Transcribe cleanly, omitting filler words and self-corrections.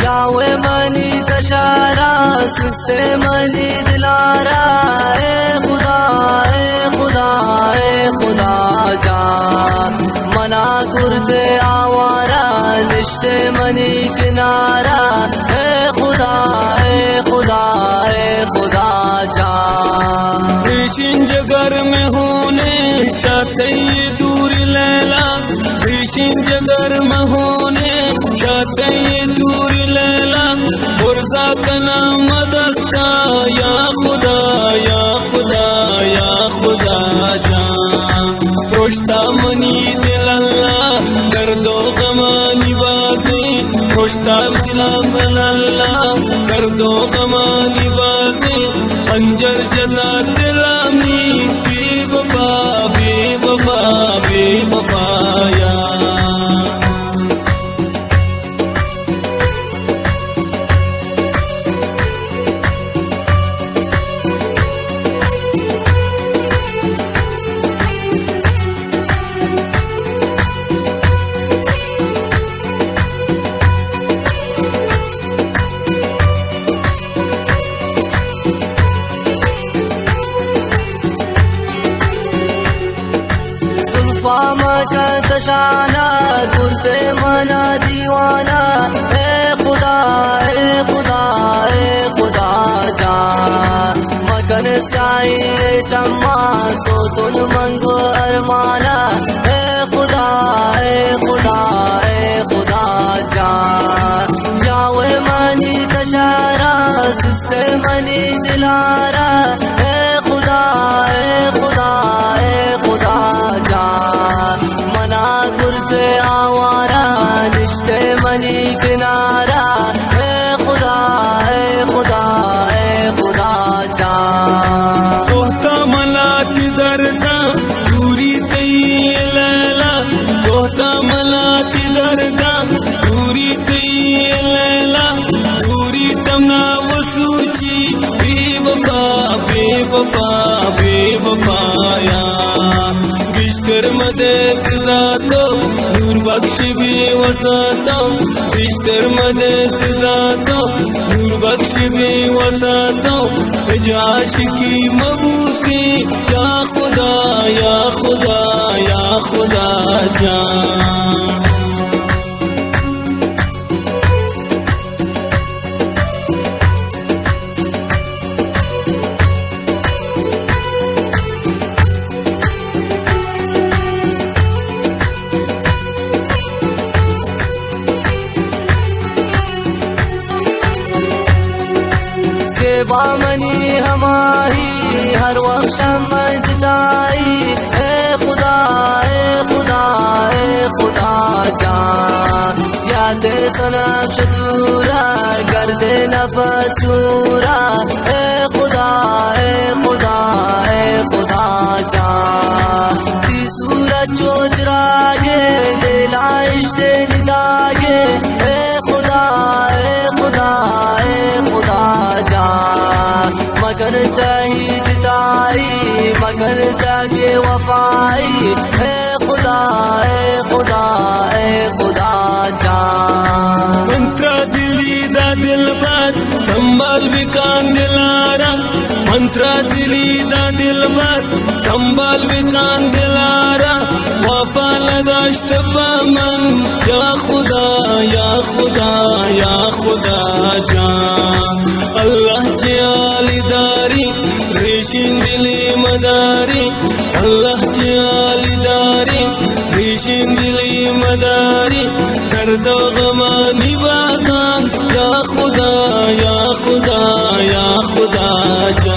जावे मनी तशारा सुस्ते मनी दिलारा ए खुदा ए खुदा ए खुदा जा मना कुर्ते आवारा निश्ते मनी किनारा ए खुदा ए खुदा ए खुदा जा भीषण जगर में होने चाहते ये दूर लैला भीषण जगर में होने चाहते ये दूर लैला मुर्दा का नाम दस्ता या खुदा या खुदा या खुदा जा रोश्ता मनी दिल अल्लाह दर्दो गमानी बाजी रोश्ता दिल अल्लाह दर्दो गमानी बाजी अंजर जदा दिलामी बेवफा बेवफा बेवफाया का तशाना कुर्ते मना दीवाना ए खुदा ए खुदा ए खुदा जा मगन स्याही चम्मा सो तुन मंगो अरमाना ए खुदा ए खुदा ए खुदा जा जावे मनी तशारा सिस्ते मनी दिलारा ए खुदा ए खुदा ए खुदा जा मना कुर्ते आवारा निश्ते मनी किनारा ए खुदा ए खुदा ए खुदा जा सोहता मलाती दर्दा दूरी तई लैला सोहता मलाती दर्दा दूरी तई लैला दूरी तमना वसूची बेवफा बेवफा बेवफाया बिस्तर मदे सजा तो नूर बख्श भी वसातो बिस्तर मदे सजा तो नूर बख्श भी वसातो आशिकी मबूती या खुदा या खुदा या खुदा जान बामनी हमारी हर वक्त समझदाई ए खुदा ए खुदा ए खुदा जा याद सनब शदूरा कर दे नफस चूरा ए खुदा ए खुदा ए खुदा जा ती सूरज चोचरा गे दिलाइश दे निदागे ए खुदा ए खुदा ए खुदा जा मगर तही जिताई मगर तगे वफाई ए खुदा ए खुदा ए खुदा जा मंत्रा दिली दा दिल बार संभाल भी कान दिलारा मंत्रा दिली दा दिल बार संभाल भी कान दिलारा वफा लगाश्त पामन या खुदा या खुदा या खुदा जा अल्लाह जियाली दारी रेशिन दिली मदारी अल्लाह जियाली दारी रेशिन दिली मदारी दर्दो गमा निवासान या खुदा या खुदा या खुदा जा